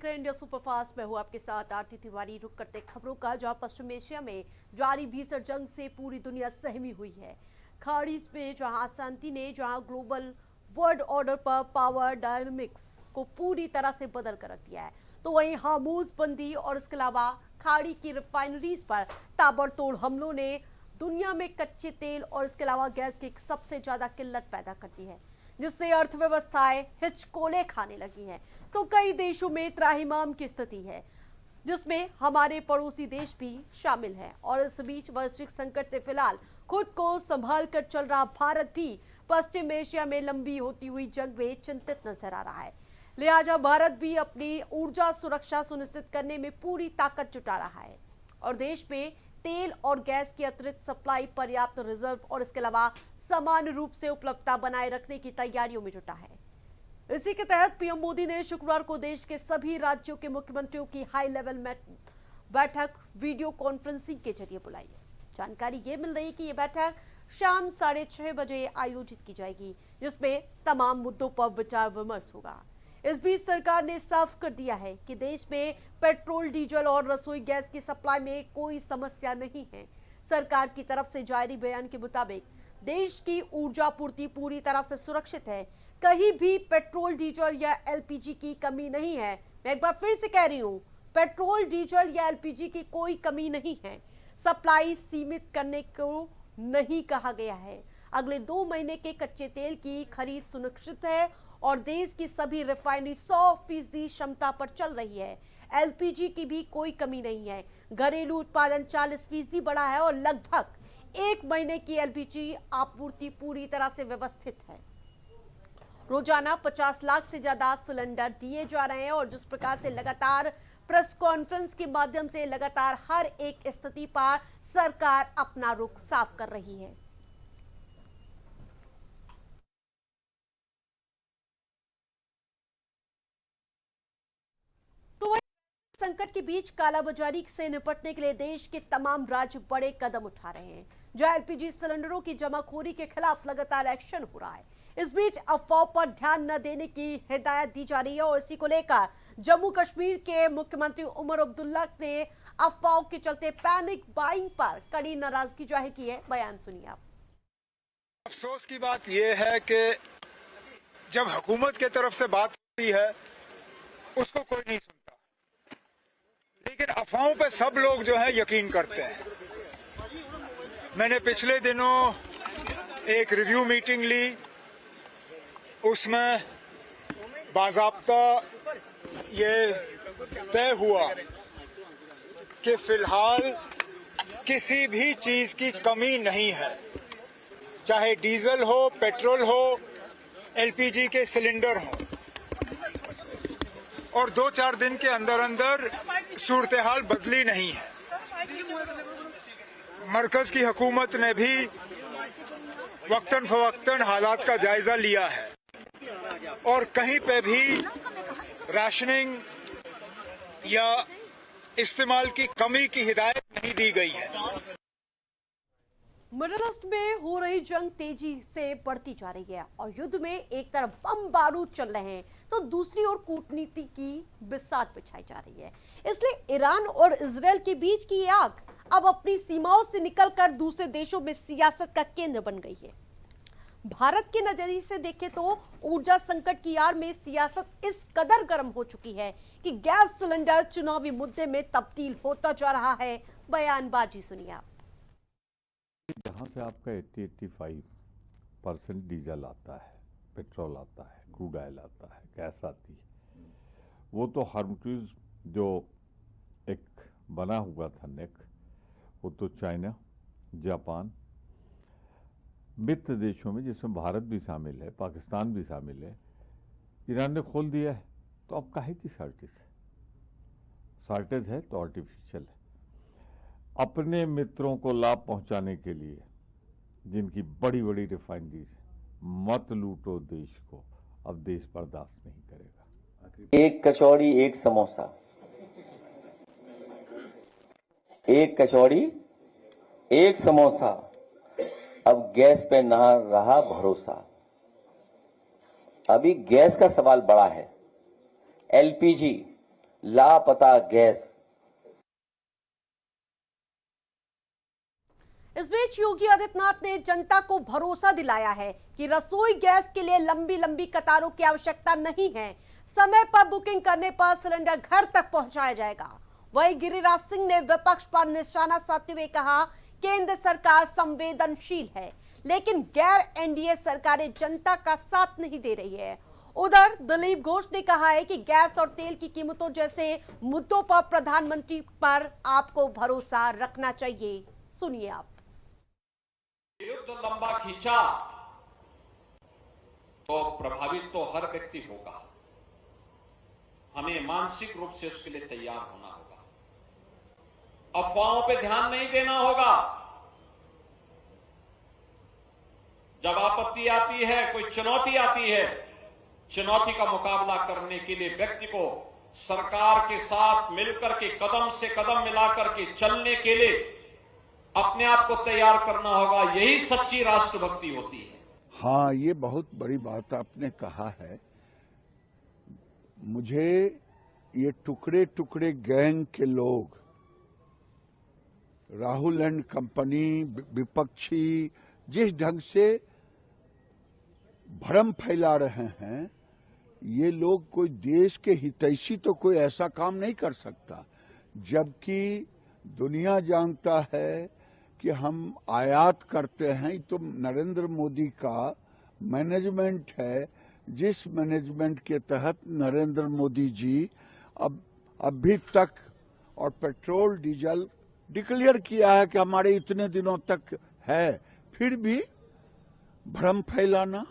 रहे हैं India superfast में। हूँ आपके साथ आरती तिवारी। रुक करते खबरों का, जहां पश्चिम एशिया में जारी भीषण जंग से पूरी दुनिया सहमी हुई है। खाड़ी में जहां शांति ने ग्लोबल वर्ल्ड ऑर्डर पर पावर डायनामिक्स को पूरी तरह से बदल कर रख दिया है, तो वहीं हार्मूज बंदी और इसके अलावा खाड़ी की रिफाइनरीज पर ताबड़तोड़ हमलों ने दुनिया में कच्चे तेल और इसके अलावा गैस की सबसे ज्यादा किल्लत पैदा कर दी है, जिससे अर्थव्यवस्थाएं हिचकोले खाने लगी हैं। तो कई देशों में त्राहिमाम की स्थिति है, जिसमें हमारे पड़ोसी देश भी शामिल हैं। और इस बीच वैश्विक संकट से फिलहाल खुद को संभाल कर चल रहा भारत भी पश्चिम एशिया में लंबी होती हुई जंग में चिंतित नजर आ रहा है। लिहाजा भारत भी अपनी ऊर्जा सुरक्षा सुनिश्चित करने में पूरी ताकत जुटा रहा है और देश में तेल और गैस की अतिरिक्त सप्लाई, पर्याप्त रिजर्व और इसके अलावा समान रूप से उपलब्धता बनाए रखने की तैयारियों में जुटा है। इसी के तहत पीएम मोदी ने शुक्रवार को देश के सभी राज्यों के मुख्यमंत्रियों की हाई लेवल बैठक वीडियो कॉन्फ्रेंसिंग के जरिए बुलाई है। जानकारी ये मिल रही है कि ये बैठक शाम 6:30 बजे आयोजित की जाएगी, जिसमें तमाम मुद्दों पर विचार विमर्श होगा। इस बीच सरकार ने साफ कर दिया है कि देश में पेट्रोल, डीजल और रसोई गैस की सप्लाई में कोई समस्या नहीं है। सरकार की तरफ से जारी बयान के मुताबिक देश की ऊर्जा आपूर्ति पूरी तरह से सुरक्षित है। कहीं भी पेट्रोल, डीजल या एलपीजी की कमी नहीं है। मैं एक बार फिर से कह रही हूँ, पेट्रोल, डीजल या एलपीजी की कोई कमी नहीं है। सप्लाई सीमित करने को नहीं कहा गया है। अगले 2 महीने के कच्चे तेल की खरीद सुनिश्चित है और देश की सभी रिफाइनरी 100% क्षमता पर चल रही है। एलपीजी की भी कोई कमी नहीं है। घरेलू उत्पादन 40% बढ़ा है और लगभग 1 महीने की एलपीजी आपूर्ति पूरी तरह से व्यवस्थित है। रोजाना 50 लाख से ज्यादा सिलेंडर दिए जा रहे हैं और जिस प्रकार से लगातार प्रेस कॉन्फ्रेंस के माध्यम से लगातार हर एक स्थिति पर सरकार अपना रुख साफ कर रही है। तो संकट के बीच कालाबाजारी से निपटने के लिए देश के तमाम राज्य बड़े कदम उठा रहे हैं। जो एलपीजी सिलेंडरों की जमाखोरी के खिलाफ लगातार एक्शन हो रहा है। इस बीच अफवाह पर ध्यान न देने की हिदायत दी जा रही है और इसी को लेकर जम्मू कश्मीर के मुख्यमंत्री उमर अब्दुल्ला ने अफवाहों के चलते पैनिक बाइंग पर कड़ी नाराजगी जाहिर की है। बयान सुनिए आप। अफसोस की बात यह है कि जब हुकूमत की तरफ से बात होती है उसको कोई नहीं सुनता, लेकिन अफवाहों पे सब लोग जो है यकीन करते हैं। मैंने पिछले दिनों एक रिव्यू मीटिंग ली, उसमें बाज़ाब्ता ये तय हुआ कि फिलहाल किसी भी चीज की कमी नहीं है, चाहे डीजल हो, पेट्रोल हो, एलपीजी के सिलेंडर हो। और 2-4 दिन के अंदर अंदर सूरत हाल बदली नहीं है। मरकज की हुकूमत ने भी वक्तन फवक्तन हालात का जायजा लिया है और कहीं पे भी राशनिंग या इस्तेमाल की कमी की हिदायत नहीं दी गई है। मिडिल ईस्ट में हो रही जंग तेजी से बढ़ती जा रही है और युद्ध में एक तरफ बम बारूद चल रहे हैं तो दूसरी ओर कूटनीति की बिसात बिछाई जा रही है। इसलिए ईरान और इजरायल के बीच की ये आग अब अपनी सीमाओं से निकलकर दूसरे देशों में सियासत का केंद्र बन गई है। भारत के नजरिए से देखें तो ऊर्जा संकट की आड़ में सियासत इस कदर गर्म हो चुकी है कि गैस सिलेंडर चुनावी मुद्दे में तब्दील होता जा रहा है। बयानबाजी सुनिए आप। जहाँ से आपका 80-85% डीजल आता है, पेट्रोल आता है, क्रूड ऑयल आता है, गैस आती है, वो तो हॉर्मुज़ जो एक बना हुआ था नेक, वो तो चाइना, जापान, मित्र देशों में जिसमें भारत भी शामिल है, पाकिस्तान भी शामिल है, ईरान ने खोल दिया है। तो अब काहे की शॉर्टेज है? शॉर्टेज है तो आर्टिफिशियल है। अपने मित्रों को लाभ पहुंचाने के लिए जिनकी बड़ी बड़ी रिफाइनरीज है, मत लूटो देश को। अब देश बर्दाश्त नहीं करेगा। एक कचौड़ी एक समोसा, एक कचौड़ी एक समोसा, अब गैस पे ना रहा भरोसा। अभी गैस का सवाल बड़ा है। एलपीजी लापता गैस। इस बीच योगी आदित्यनाथ ने जनता को भरोसा दिलाया है कि रसोई गैस के लिए लंबी लंबी कतारों की आवश्यकता नहीं है। समय पर बुकिंग करने पर सिलेंडर घर तक पहुंचाया जाएगा। वहीं गिरिराज सिंह ने विपक्ष पर निशाना साधते हुए कहा, केंद्र सरकार संवेदनशील है, लेकिन गैर एनडीए सरकारें जनता का साथ नहीं दे रही है। उधर दिलीप घोष ने कहा है कि गैस और तेल की कीमतों जैसे मुद्दों पर प्रधानमंत्री पर आपको भरोसा रखना चाहिए। सुनिए आप। युद्ध लंबा खींचा तो प्रभावित तो हर व्यक्ति होगा। हमें मानसिक रूप से उसके लिए तैयार होना होगा। अफवाहों पे ध्यान नहीं देना होगा। जब आपत्ति आती है, कोई चुनौती आती है, चुनौती का मुकाबला करने के लिए व्यक्ति को सरकार के साथ मिलकर के कदम से कदम मिलाकर के चलने के लिए अपने आप को तैयार करना होगा। यही सच्ची राष्ट्रभक्ति होती है। हाँ, ये बहुत बड़ी बात आपने कहा है। मुझे ये टुकड़े टुकड़े गैंग के लोग, राहुल एंड कंपनी, विपक्षी जिस ढंग से भ्रम फैला रहे हैं, ये लोग कोई देश के हितैषी तो कोई ऐसा काम नहीं कर सकता। जबकि दुनिया जानता है कि हम आयात करते हैं, तो नरेंद्र मोदी का मैनेजमेंट है, जिस मैनेजमेंट के तहत नरेंद्र मोदी जी अभी तक और पेट्रोल डीजल डिक्लेयर किया है कि हमारे इतने दिनों तक है, फिर भी भ्रम फैलाना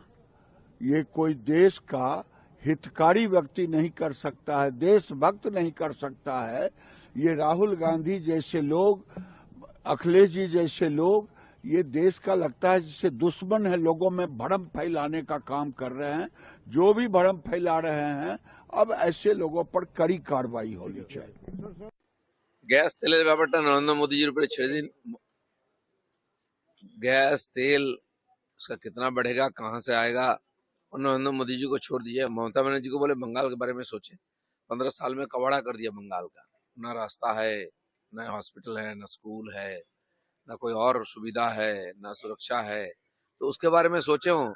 ये कोई देश का हितकारी व्यक्ति नहीं कर सकता है, देशभक्त नहीं कर सकता है। ये राहुल गांधी जैसे लोग, अखिलेश जी जैसे लोग, ये देश का लगता है जिसे दुश्मन है, लोगों में भ्रम फैलाने का काम कर रहे हैं। जो भी भ्रम फैला रहे हैं, अब ऐसे लोगों पर कड़ी कार्रवाई होनी चाहिए। গ্যাস তেলের ব্যাপারটা নরেন্দ্র মোদীজির উপরে ছেড়ে দিন। गैस तेल उसका कितना बढ़ेगा, कहाँ से आएगा, और नरेंद्र मोदी जी को छोड़ दीजिए। ममता बनर्जी को बोले बंगाल के बारे में सोचे। 15 साल में कबाड़ा कर दिया बंगाल का। ना रास्ता है, न हॉस्पिटल है, न स्कूल है, न कोई और सुविधा है, न सुरक्षा है। तो उसके बारे में सोचे हो।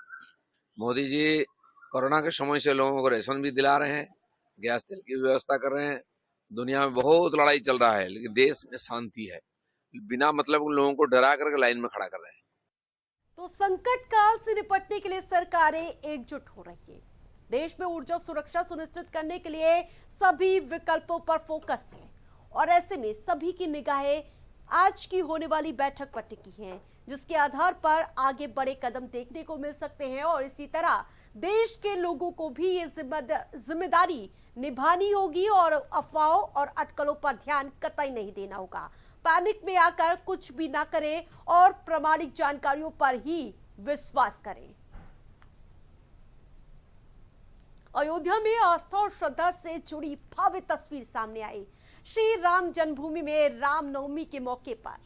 मोदी जी कोरोना के समय से लोगों को राशन भी दिला रहे हैं, गैस तेल की व्यवस्था कर रहे हैं। दुनिया में बहुत लड़ाई चल रहा है, लेकिन देश में शांति है। बिना मतलब लोगों को डरा करके लाइन में खड़ा कर रहे हैं। तो संकट काल से निपटने के लिए सरकारें एकजुट हो रही है। देश में ऊर्जा सुरक्षा सुनिश्चित करने के लिए सभी विकल्पों पर फोकस है, और ऐसे में सभी की निगाहें आज की होने वाली बैठक पर टिकी हैं, जिसके आधार पर आगे बड़े कदम देखने को मिल सकते हैं। और इसी तरह देश के लोगों को भी ये जिम्मेदारी निभानी होगी और अफवाहों और अटकलों पर ध्यान कतई नहीं देना होगा। पैनिक में आकर कुछ भी ना करें और प्रामाणिक जानकारियों पर ही विश्वास करें। अयोध्या में आस्था और श्रद्धा से जुड़ी भव्य तस्वीर सामने आई। श्री राम जन्मभूमि में रामनवमी के मौके पर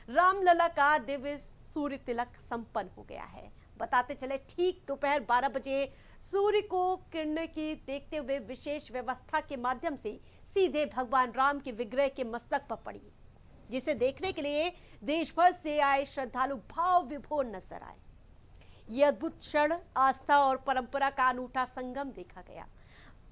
रामलला का दिव्य सूर्य तिलक संपन्न हो गया है। बताते चले, ठीक दोपहर 12 बजे सूर्य को किरणें की देखते हुए विशेष व्यवस्था के माध्यम से सीधे भगवान राम के विग्रह के मस्तक पर पड़ी, जिसे देखने के लिए देश भर से आए श्रद्धालु भाव विभोर नजर आए। यह अद्भुत क्षण आस्था और परंपरा का अनूठा संगम देखा गया।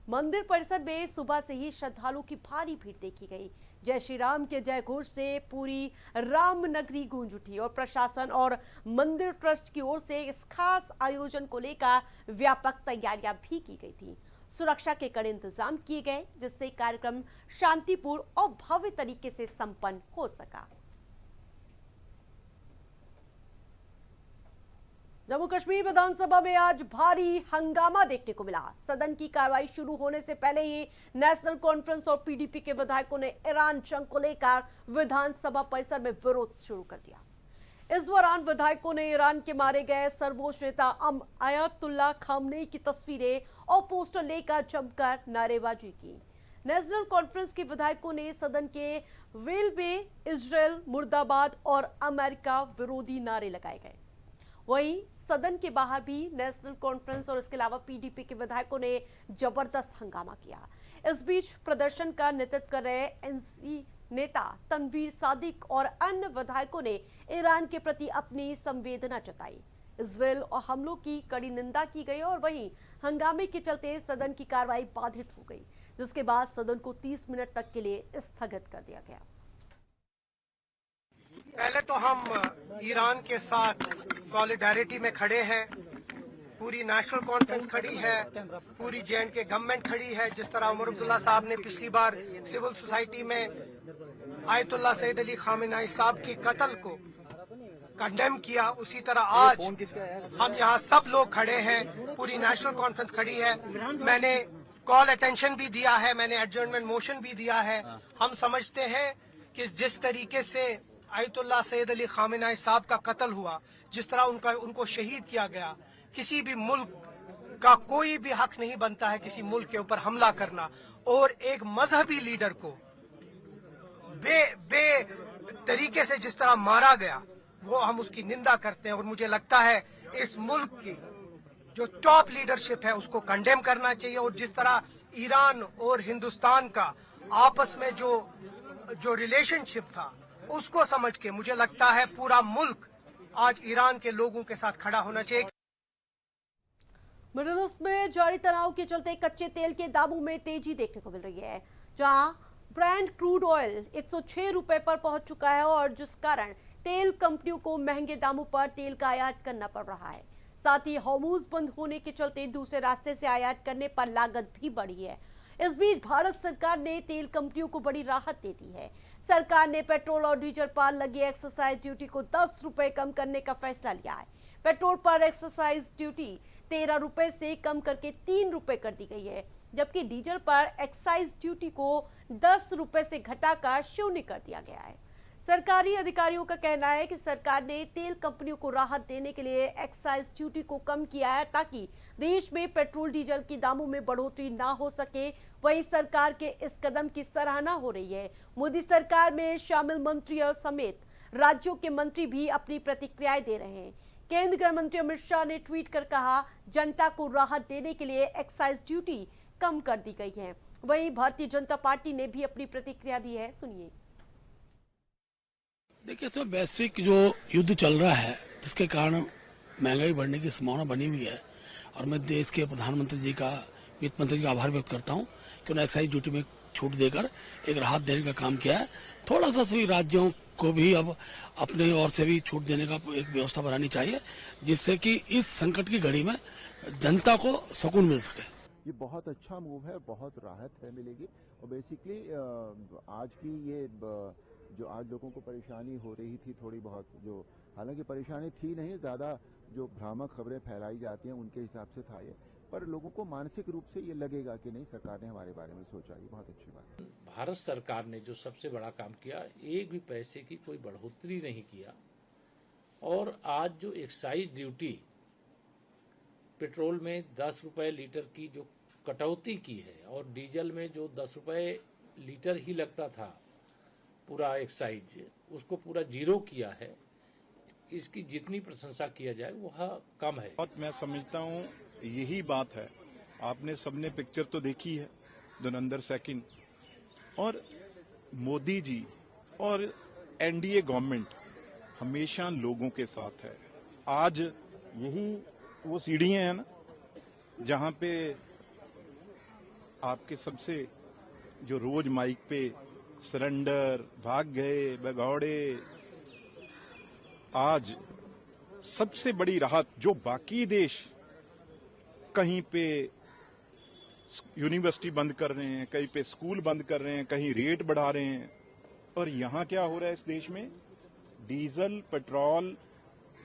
मंदिर परिसर में सुबह से ही श्रद्धालुओं की भारी भीड़ देखी गई। जय श्री राम के जय घोष से पूरी राम नगरी गूंज उठी और प्रशासन और मंदिर ट्रस्ट की ओर से इस खास आयोजन को लेकर व्यापक तैयारियां भी की गई थी। सुरक्षा के कड़े इंतजाम किए गए, जिससे कार्यक्रम शांतिपूर्ण और भव्य तरीके से संपन्न हो सका। जम्मू कश्मीर विधानसभा में आज भारी हंगामा देखने को मिला। सदन की कार्रवाई शुरू होने से पहले ही नेशनल कॉन्फ्रेंस और पीडीपी के विधायकों ने ईरान जंग को लेकर विधानसभा परिसर में विरोध शुरू कर दिया। इस दौरान विधायकों ने ईरान के मारे गए सर्वोच्च नेता आयतुल्लाह खामनेई की तस्वीरें और पोस्टर लेकर जमकर नारेबाजी की। नेशनल कॉन्फ्रेंस के विधायकों ने सदन के वेल में इजरायल मुर्दाबाद और अमेरिका विरोधी नारे लगाए गए। वहीं सदन के बाहर भी नेशनल कॉन्फ्रेंस और इसके अलावा पीडीपी के विधायकों ने जबरदस्त हंगामा किया। इस बीच प्रदर्शन का नेतृत्व कर रहे एनसी नेता तनवीर सादिक और अन्य विधायकों ने ईरान के प्रति अपनी संवेदना जताई। इजरायल और हमलों की कड़ी निंदा की गई और वहीं हंगामे के चलते सदन की कार्रवाई बाधित हो गई, जिसके बाद सदन को 30 मिनट तक के लिए स्थगित कर दिया गया। पहले तो हम ईरान के साथ सॉलिडारिटी में खड़े हैं, पूरी नेशनल कॉन्फ्रेंस खड़ी है, पूरी जे.एंड.के गवर्नमेंट खड़ी है। जिस तरह उमर अब्दुल्ला साहब ने पिछली बार सिविल सोसाइटी में आयतुल्लाह सैयद अली खामेनी साहब की कत्ल को कंडेम किया, उसी तरह आज हम यहाँ सब लोग खड़े हैं, पूरी नेशनल कॉन्फ्रेंस खड़ी है। मैंने कॉल अटेंशन भी दिया है, मैंने एडजर्नमेंट मोशन भी दिया है। हम समझते हैं कि जिस तरीके से आयतुल्लाह सैयद अली खामेनी साहब का कत्ल हुआ, जिस तरह उनको शहीद किया गया, किसी भी मुल्क का कोई भी हक नहीं बनता है किसी मुल्क के ऊपर हमला करना, और एक मजहबी लीडर को बे तरीके से जिस तरह मारा गया, वो हम उसकी निंदा करते हैं। और मुझे लगता है इस मुल्क की जो टॉप लीडरशिप है उसको कंडेम करना चाहिए। और जिस तरह ईरान और हिंदुस्तान का आपस में जो रिलेशनशिप था, उसको समझ के मुझे लगता है पूरा मुल्क आज ईरान के लोगों के साथ खड़ा होना चाहिए। मिडिल ईस्ट में जारी तनाव के चलते कच्चे तेल के दामों में तेजी देखने को मिल रही है, जहां ब्रेंट क्रूड ऑयल 106 रुपए पर पहुंच चुका है और जिस कारण तेल कंपनियों को महंगे दामों पर तेल का आयात करना पड़ रहा है। साथ ही हॉर्मुज बंद होने के चलते दूसरे रास्ते से आयात करने पर लागत भी बढ़ी है। इस बीच भारत सरकार ने तेल कंपनियों को बड़ी राहत दे दी है। सरकार ने पेट्रोल और डीजल पर लगी एक्साइज ड्यूटी को 10 रुपए कम करने का फैसला लिया है। पेट्रोल पर एक्साइज ड्यूटी 13 रुपए से कम करके 3 रुपए कर दी गई है, जबकि डीजल पर एक्साइज ड्यूटी को 10 रुपए से घटाकर शून्य कर दिया गया है। सरकारी अधिकारियों का कहना है कि सरकार ने तेल कंपनियों को राहत देने के लिए एक्साइज ड्यूटी को कम किया है ताकि देश में पेट्रोल डीजल के दामों में बढ़ोतरी ना हो सके। वहीं सरकार के इस कदम की सराहना हो रही है। मोदी सरकार में शामिल मंत्रियों समेत राज्यों के मंत्री भी अपनी प्रतिक्रियाएं दे रहे हैं। केंद्रीय गृह मंत्री अमित शाह ने ट्वीट कर कहा, जनता को राहत देने के लिए एक्साइज ड्यूटी कम कर दी गई है। वहीं भारतीय जनता पार्टी ने भी अपनी प्रतिक्रिया दी है, सुनिए। देखिए, तो वैश्विक जो युद्ध चल रहा है, जिसके कारण महंगाई बढ़ने की संभावना बनी हुई है, और मैं देश के प्रधानमंत्री जी का, वित्त मंत्री का आभार व्यक्त करता हूं कि उन्होंने एक्साइज ड्यूटी में छूट देकर एक राहत देने का काम किया है। थोड़ा सा सभी राज्यों को भी अब अपने ओर से भी छूट देने का एक व्यवस्था बनानी चाहिए, जिससे कि इस संकट की घड़ी में जनता को सुकून मिल सके। ये बहुत अच्छा मूव है, बहुत राहत है मिलेगी। और बेसिकली आज की ये जो आज लोगों को परेशानी हो रही थी थोड़ी बहुत, जो हालांकि परेशानी थी नहीं, ज़्यादा जो भ्रामक खबरें फैलाई जाती हैं उनके हिसाब से था ये, पर लोगों को मानसिक रूप से ये लगेगा कि नहीं, सरकार ने हमारे बारे में सोचा। ये बहुत अच्छी बात है। भारत सरकार ने जो सबसे बड़ा काम किया, एक भी पैसे की कोई बढ़ोतरी नहीं किया, और आज जो एक्साइज ड्यूटी पेट्रोल में 10 रुपए लीटर की जो कटौती की है, और डीजल में जो 10 रुपए लीटर ही लगता था पूरा एक्साइज, उसको पूरा जीरो किया है। इसकी जितनी प्रशंसा किया जाए वह कम है। बहुत मैं समझता हूँ यही बात है। आपने सबने पिक्चर तो देखी है, धुरंधर सेकंड, और मोदी जी और एनडीए गवर्नमेंट हमेशा लोगों के साथ है। आज यही वो सीढ़ियां हैं ना, जहां पे आपके सबसे जो रोज माइक पे सरेंडर, भाग गए, भगौड़े, आज सबसे बड़ी राहत जो बाकी देश कहीं पे यूनिवर्सिटी बंद कर रहे हैं, कहीं पे स्कूल बंद कर रहे हैं, कहीं रेट बढ़ा रहे हैं, और यहां क्या हो रहा है इस देश में, डीजल, पेट्रोल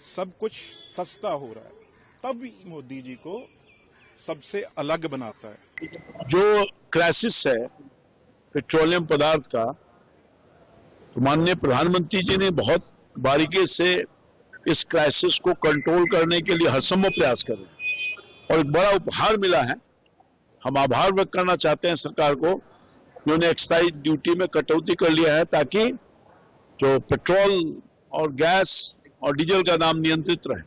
सब कुछ सस्ता हो रहा है। तब मोदी जी को सबसे अलग बनाता है। जो क्राइसिस है पेट्रोलियम पदार्थ का, तो माननीय प्रधानमंत्री जी ने बहुत बारीकी से इस क्राइसिस को कंट्रोल करने के लिए हरसंभव प्रयास करे, और एक बड़ा उपहार मिला है। हम आभार व्यक्त करना चाहते हैं सरकार को, जिन्होंने एक्साइज ड्यूटी में कटौती कर लिया है, ताकि जो पेट्रोल और गैस और डीजल का दाम नियंत्रित रहे।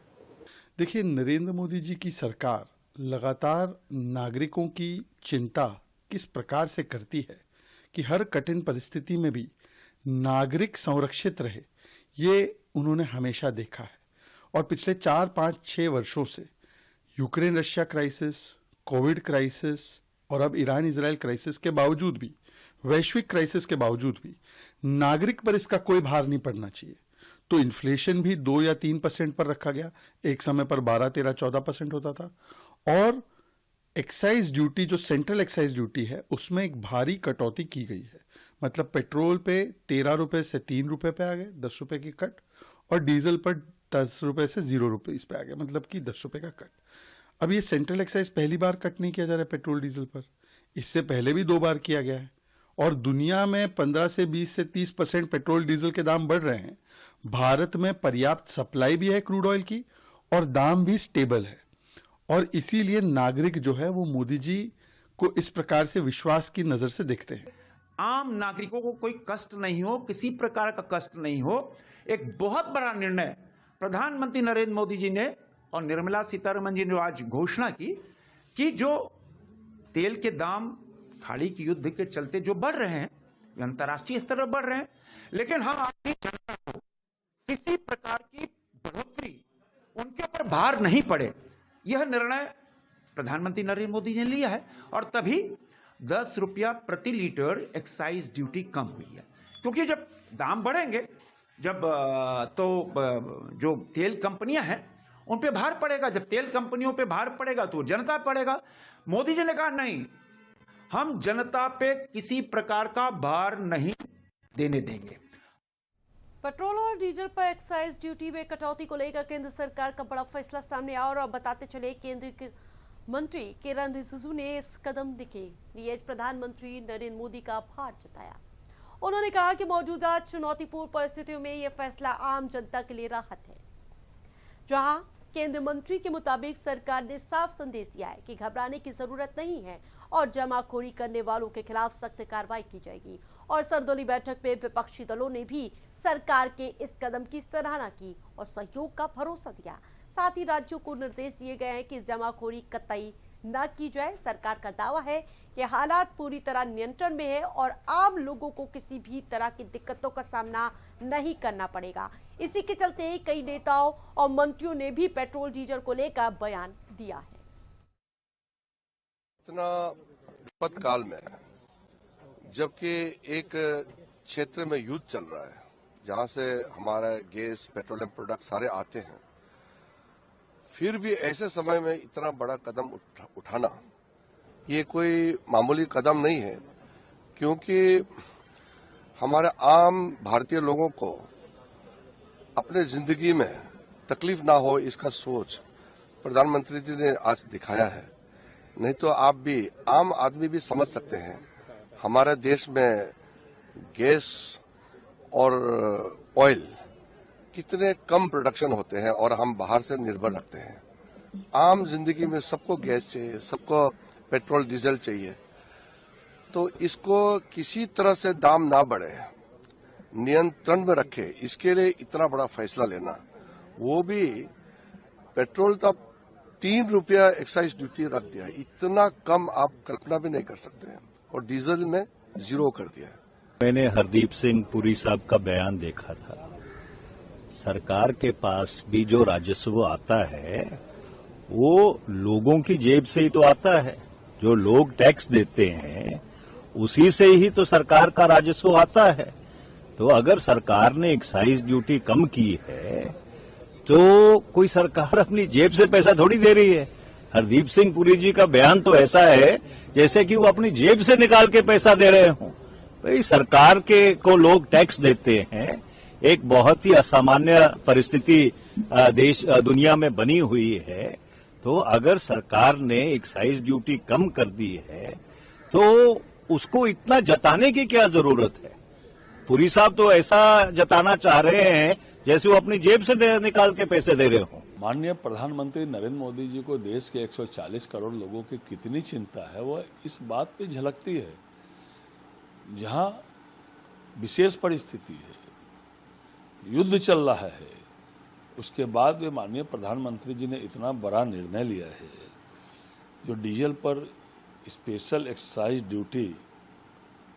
देखिए, नरेंद्र मोदी जी की सरकार लगातार नागरिकों की चिंता किस प्रकार से करती है कि हर कठिन परिस्थिति में भी नागरिक संरक्षित रहे, ये उन्होंने हमेशा देखा है। और पिछले 4, 5, 6 वर्षों से Ukraine Russia crisis, Covid crisis और अब ईरान इजराइल क्राइसिस के बावजूद भी, वैश्विक क्राइसिस के बावजूद भी नागरिक पर इसका कोई भार नहीं पड़ना चाहिए। तो इन्फ्लेशन भी 2 या 3% पर रखा गया, एक समय पर 12, 13, 14% होता था। और एक्साइज ड्यूटी, जो सेंट्रल एक्साइज ड्यूटी है, उसमें एक भारी कटौती की गई है। मतलब पेट्रोल पे 13 रुपए से 3 रुपए पे आ गए, 10 रुपए की कट, और डीजल पर 10 रुपए से 0 रुपए इस पे आ गया, मतलब कि 10 रुपए का कट। अब ये सेंट्रल एक्साइज पहली बार कट नहीं किया जा रहा है पेट्रोल डीजल पर, इससे पहले भी 2 बार किया गया है। और दुनिया में 15 से 20 से 30% पेट्रोल डीजल के दाम बढ़ रहे हैं। भारत में पर्याप्त सप्लाई भी है क्रूड ऑयल की और दाम भी स्टेबल है। और इसीलिए नागरिक जो है वो मोदी जी को इस प्रकार से विश्वास की नजर से देखते हैं। आम नागरिकों को कोई कष्ट नहीं हो, किसी प्रकार का कष्ट नहीं हो, एक बहुत बड़ा निर्णय प्रधानमंत्री नरेंद्र मोदी जी ने और निर्मला सीतारमण जी ने आज घोषणा की कि जो तेल के दाम खाड़ी की युद्ध के चलते जो बढ़ रहे हैं, अंतर्राष्ट्रीय स्तर पर बढ़ रहे हैं, लेकिन हम अपनी जनता को किसी प्रकार की बढ़ोतरी उनके ऊपर भार नहीं पड़े, यह निर्णय प्रधानमंत्री नरेंद्र मोदी जी ने लिया है। और तभी 10 रुपया प्रति लीटर एक्साइज ड्यूटी कम हुई है। क्योंकि जब दाम बढ़ेंगे, जब तो जो तेल कंपनियां हैं उन पे भार पड़ेगा, जब तेल कंपनियों पे भार पड़ेगा तो जनता पड़ेगा। मोदी जी ने कहा नहीं, हम जनता पे किसी प्रकार का भार नहीं देने देंगे। पेट्रोल और डीजल पर एक्साइज ड्यूटी में कटौती को लेकर केंद्र सरकार का बड़ा फैसला सामने आया। और अब बताते चले, केंद्रीय मंत्री किरण रिजिजू ने इस कदम के लिए प्रधानमंत्री नरेंद्र मोदी का आभार जताया। उन्होंने कहा कि मौजूदा चुनौतीपूर्ण परिस्थितियों में यह फैसला आम जनता के लिए राहत है। जहां केंद्रीय मंत्री के मुताबिक सरकार ने साफ संदेश दिया है कि घबराने की जरूरत नहीं है और जमाखोरी करने वालों के खिलाफ सख्त कार्रवाई की जाएगी। और सर्वदलीय बैठक में विपक्षी दलों ने भी सरकार के इस कदम की सराहना की और सहयोग का भरोसा दिया। साथ ही राज्यों को निर्देश दिए गए हैं कि जमाखोरी कतई न की जाए। सरकार का दावा है कि हालात पूरी तरह नियंत्रण में है और आम लोगों को किसी भी तरह की दिक्कतों का सामना नहीं करना पड़ेगा। इसी के चलते कई नेताओं और मंत्रियों ने भी पेट्रोल डीजल को लेकर बयान दिया है। इतना विपद काल में, जबकि एक क्षेत्र में युद्ध चल रहा है जहां से हमारा गैस, पेट्रोलियम प्रोडक्ट सारे आते हैं, फिर भी ऐसे समय में इतना बड़ा कदम उठाना ये कोई मामूली कदम नहीं है। क्योंकि हमारे आम भारतीय लोगों को अपने जिंदगी में तकलीफ ना हो, इसका सोच प्रधानमंत्री जी ने आज दिखाया है। नहीं तो आप भी, आम आदमी भी समझ सकते हैं, हमारे देश में गैस और ऑयल कितने कम प्रोडक्शन होते हैं और हम बाहर से निर्भर रखते हैं। आम जिंदगी में सबको गैस चाहिए, सबको पेट्रोल डीजल चाहिए। तो इसको किसी तरह से दाम ना बढ़े, नियंत्रण में रखे, इसके लिए इतना बड़ा फैसला लेना, वो भी पेट्रोल तक 3 रुपया एक्साइज ड्यूटी रख दिया, इतना कम आप कल्पना भी नहीं कर सकते हैं। और डीजल में 0 कर दिया। मैंने हरदीप सिंह पुरी साहब का बयान देखा था। सरकार के पास भी जो राजस्व आता है वो लोगों की जेब से ही तो आता है। जो लोग टैक्स देते हैं उसी से ही तो सरकार का राजस्व आता है। तो अगर सरकार ने एक्साइज ड्यूटी कम की है तो कोई सरकार अपनी जेब से पैसा थोड़ी दे रही है। हरदीप सिंह पुरी जी का बयान तो ऐसा है जैसे कि वो अपनी जेब से निकाल के पैसा दे रहे हों। भाई, सरकार के को लोग टैक्स देते हैं, एक बहुत ही असामान्य परिस्थिति दुनिया में बनी हुई है। तो अगर सरकार ने एक्साइज ड्यूटी कम कर दी है तो उसको इतना जताने की क्या जरूरत है। पुरी साहब तो ऐसा जताना चाह रहे हैं जैसे वो अपनी जेब से निकाल के पैसे दे रहे हो। माननीय प्रधानमंत्री नरेंद्र मोदी जी को देश के 140 करोड़ लोगों की कितनी चिंता है वो इस बात पे झलकती है। जहां विशेष परिस्थिति है, युद्ध चल रहा है, उसके बाद भी माननीय प्रधानमंत्री जी ने इतना बड़ा निर्णय लिया है। जो डीजल पर स्पेशल एक्साइज ड्यूटी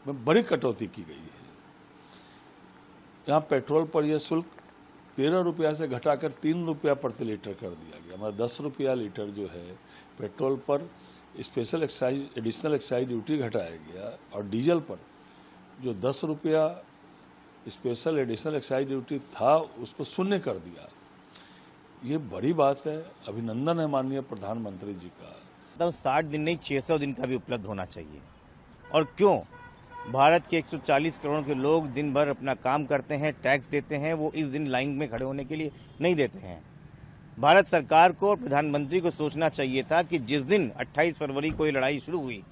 में बड़ी कटौती की गई है। यहाँ पेट्रोल पर यह शुल्क 13 रुपया से घटाकर 3 रुपया प्रति लीटर कर दिया गया। मतलब 10 रुपया लीटर जो है पेट्रोल पर special excise additional excise duty घटाया गया, और डीजल पर जो 10 रुपया स्पेशल एडिशनल एक्साइज ड्यूटी था उसको शून्य कर दिया। ये बड़ी बात है, अभिनंदन है माननीय प्रधानमंत्री जी का। तो 60 दिन नहीं 600 दिन का भी उपलब्ध होना चाहिए। और क्यों? भारत के 140 करोड़ के लोग दिन भर अपना काम करते हैं, टैक्स देते हैं, वो इस दिन लाइन में खड़े होने के लिए नहीं देते हैं। भारत सरकार को और प्रधानमंत्री को सोचना चाहिए था कि जिस दिन 28 फरवरी को ये लड़ाई शुरू हुई,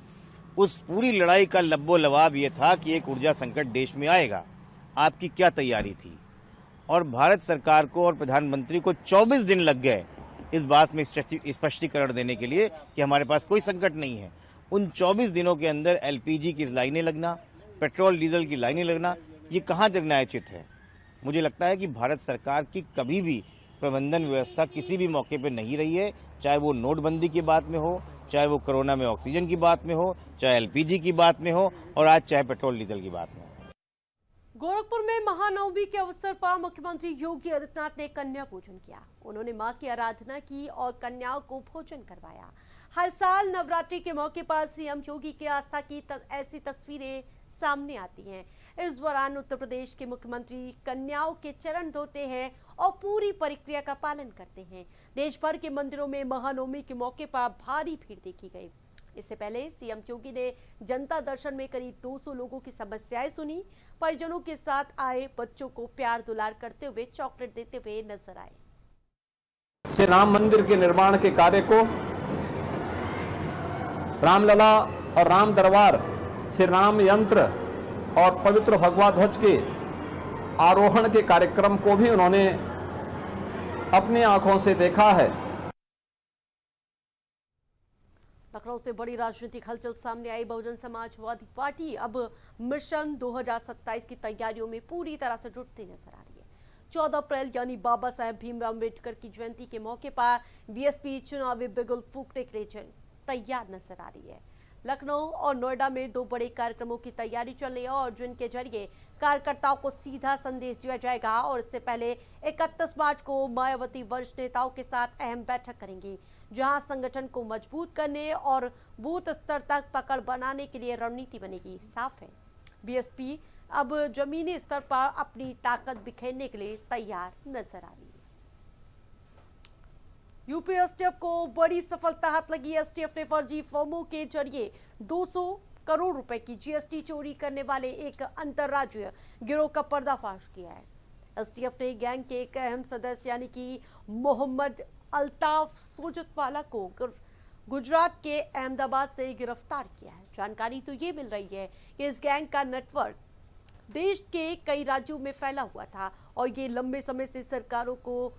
उस पूरी लड़ाई का लब्बो लवाब ये था कि एक ऊर्जा संकट देश में आएगा। आपकी क्या तैयारी थी? और भारत सरकार को और प्रधानमंत्री को 24 दिन लग गए इस बात में स्पष्टीकरण देने के लिए कि हमारे पास कोई संकट नहीं है। उन 24 दिनों के अंदर एलपीजी की लाइनें लगना, पेट्रोल डीजल की लाइनें लगना, ये कहाँ तक न्यायोचित है? मुझे लगता है कि भारत सरकार की कभी भी प्रबंधन व्यवस्था किसी भी मौके पर नहीं रही है, चाहे वो नोटबंदी की बात में हो, चाहे वो कोरोना में ऑक्सीजन की बात में हो, चाहे एलपीजी की बात में हो, और आज चाहे पेट्रोल डीजल की बात में हो। गोरखपुर में महानवमी के अवसर पर मुख्यमंत्री योगी आदित्यनाथ ने कन्या पूजन किया। उन्होंने मां की आराधना की और कन्याओं को भोजन करवाया। हर साल नवरात्रि के मौके पर सीएम योगी की आस्था की ऐसी तस्वीरें सामने आती हैं। इस दौरान उत्तर प्रदेश के मुख्यमंत्री कन्याओं के चरण धोते हैं और पूरी प्रक्रिया का पालन करते हैं। देश भर के मंदिरों में महानवमी के मौके पर भारी भीड़ देखी गई। इससे पहले सीएम योगी ने जनता दर्शन में करीब 200 लोगों की समस्याएं सुनी। परिजनों के साथ आए बच्चों को प्यार दुलार करते हुए चॉकलेट देते हुए नजर आए। श्री राम मंदिर के निर्माण के कार्य को, रामलला और राम दरबार, श्री राम यंत्र और पवित्र भगवा ध्वज के आरोहण के कार्यक्रम को भी उन्होंने अपनी आंखों से देखा है। लखनऊ से बड़ी राजनीतिक हलचल सामने आई। बहुजन समाजवादी पार्टी अब मिशन 2027 की तैयारियों में पूरी तरह से जुटती नजर आ रही है। 14 अप्रैल यानी बाबा साहेब भीमराव अम्बेडकर की जयंती के मौके पर बीएसपी चुनावी बिगुल फूंकने के लिए तैयार नजर आ रही है। लखनऊ और नोएडा में 2 बड़े कार्यक्रमों की तैयारी चल रही है और जिनके जरिए कार्यकर्ताओं को सीधा संदेश दिया जाएगा। और इससे पहले 31 मार्च को मायावती वरिष्ठ नेताओं के साथ अहम बैठक करेंगी, जहां संगठन को मजबूत करने और बूथ स्तर तक पकड़ बनाने के लिए रणनीति बनेगी। साफ है, बीएसपी अब जमीनी स्तर पर अपनी ताकत बिखेरने के लिए तैयार नजर आ रही है। यूपी एसटीएफ को बड़ी सफलता हाथ लगी। एसटीएफ ने फर्जी फर्मों के जरिए 200 करोड़ रुपए की जीएसटी चोरी करने वाले एक अंतर्राज्यीय गिरोह का पर्दाफाश किया है। एसटीएफ ने गैंग के एक अहम सदस्य यानी कि मोहम्मद अल्ताफ सोजतवाला को गुजरात के अहमदाबाद से गिरफ्तार किया है। जानकारी तो ये मिल रही है कि इस गैंग का नेटवर्क देश के कई राज्यों में फैला हुआ था और ये लंबे समय से सरकारों को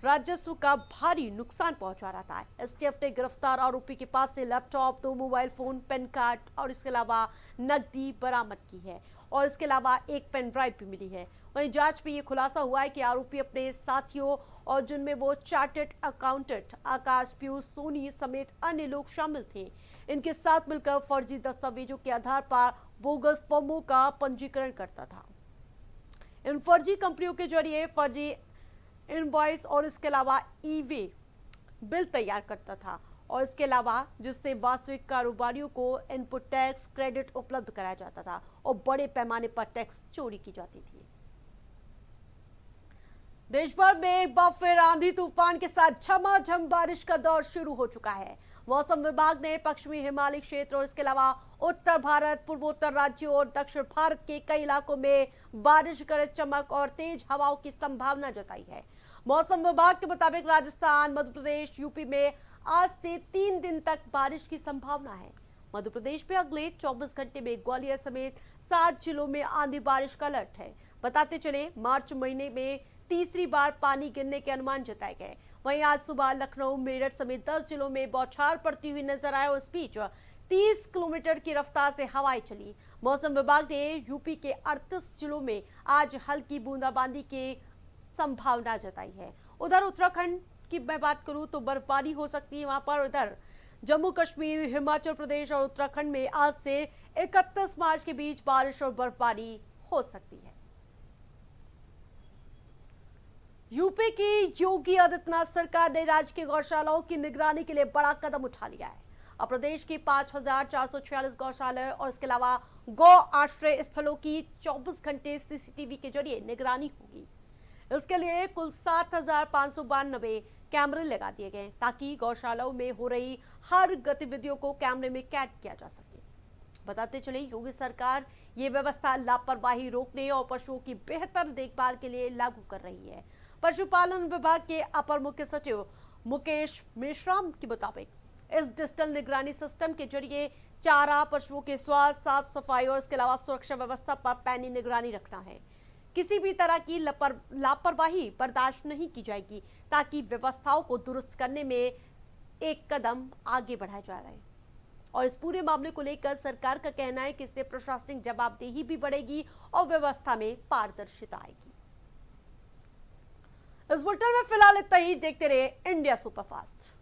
राजस्व का भारी नुकसान पहुंचा रहा था। एसटीएफ ने गिरफ्तार आरोपी के पास से laptop, 2 mobile phone, PAN card और इसके अलावा नकदी बरामद की है और इसके अलावा एक पेन ड्राइव भी मिली है। वहीं जांच में ये खुलासा हुआ है कि आरोपी अपने साथियों और जिनमें वो चार्टर्ड अकाउंटेंट आकाश, पीयूष सोनी समेत अन्य लोग शामिल थे, इनके साथ मिलकर फर्जी दस्तावेजों के आधार पर बोगस फर्मों का पंजीकरण करता था। इन फर्जी कंपनियों के जरिए फर्जी इनवॉइस और इसके अलावा ई-वे बिल तैयार करता था और इसके अलावा जिससे वास्तविक कारोबारियों को इनपुट टैक्स क्रेडिट उपलब्ध कराया जाता था और बड़े पैमाने पर टैक्स चोरी की जाती थी। देश भर में एक बार फिर आंधी तूफान के साथ झमाझम बारिश का दौर शुरू हो चुका है। मौसम विभाग ने पश्चिमी हिमालय क्षेत्र और इसके अलावा उत्तर भारत, पूर्वोत्तर राज्यों और दक्षिण भारत के कई इलाकों में बारिश, गरज चमक और तेज हवाओं की संभावना जताई है। मौसम विभाग के मुताबिक राजस्थान, मध्य प्रदेश, यूपी में आज से 3 दिन तक बारिश की संभावना है। मध्य प्रदेश में अगले 24 घंटे में ग्वालियर समेत 7 जिलों में आंधी बारिश का अलर्ट है। बताते चले, मार्च महीने में तीसरी बार पानी गिरने के अनुमान जताए गए। वहीं आज सुबह लखनऊ, मेरठ समेत 10 जिलों में बौछार पड़ती हुई नजर आए। उस बीच 30 किलोमीटर की रफ्तार से हवाएं चली। मौसम विभाग ने यूपी के 38 जिलों में आज हल्की बूंदाबांदी की संभावना जताई है। उधर उत्तराखंड की मैं बात करूं तो बर्फबारी हो सकती है वहां पर। उधर जम्मू कश्मीर, हिमाचल प्रदेश और उत्तराखंड में आज से 31 मार्च के बीच बारिश और बर्फबारी हो सकती है। यूपी की योगी आदित्यनाथ सरकार ने राज्य की गौशालाओं की निगरानी के लिए बड़ा कदम उठा लिया है। अब प्रदेश की 5,446 गौशालाएं और इसके अलावा गौ आश्रय स्थलों की 24 घंटे सीसीटीवी के जरिए निगरानी होगी। इसके लिए कुल 7,592 कैमरे लगा दिए गए ताकि गौशालाओं में हो रही हर गतिविधियों को कैमरे में कैद किया जा सके। बताते चले, योगी सरकार ये व्यवस्था लापरवाही रोकने और पशुओं की बेहतर देखभाल के लिए लागू कर रही है। पशुपालन विभाग के अपर मुख्य सचिव मुकेश मेश्राम के मुताबिक इस डिजिटल निगरानी सिस्टम के जरिए चारा, पशुओं के स्वास्थ्य, साफ सफाई और इसके अलावा सुरक्षा व्यवस्था पर पैनी निगरानी रखना है। किसी भी तरह की लापरवाही बर्दाश्त नहीं की जाएगी ताकि व्यवस्थाओं को दुरुस्त करने में एक कदम आगे बढ़ाया जा रहा है। और इस पूरे मामले को लेकर सरकार का कहना है कि इससे प्रशासनिक जवाबदेही भी बढ़ेगी और व्यवस्था में पारदर्शिता आएगी। इस बुलेटिन में फिलहाल इतना ही। देखते रहे इंडिया सुपरफास्ट।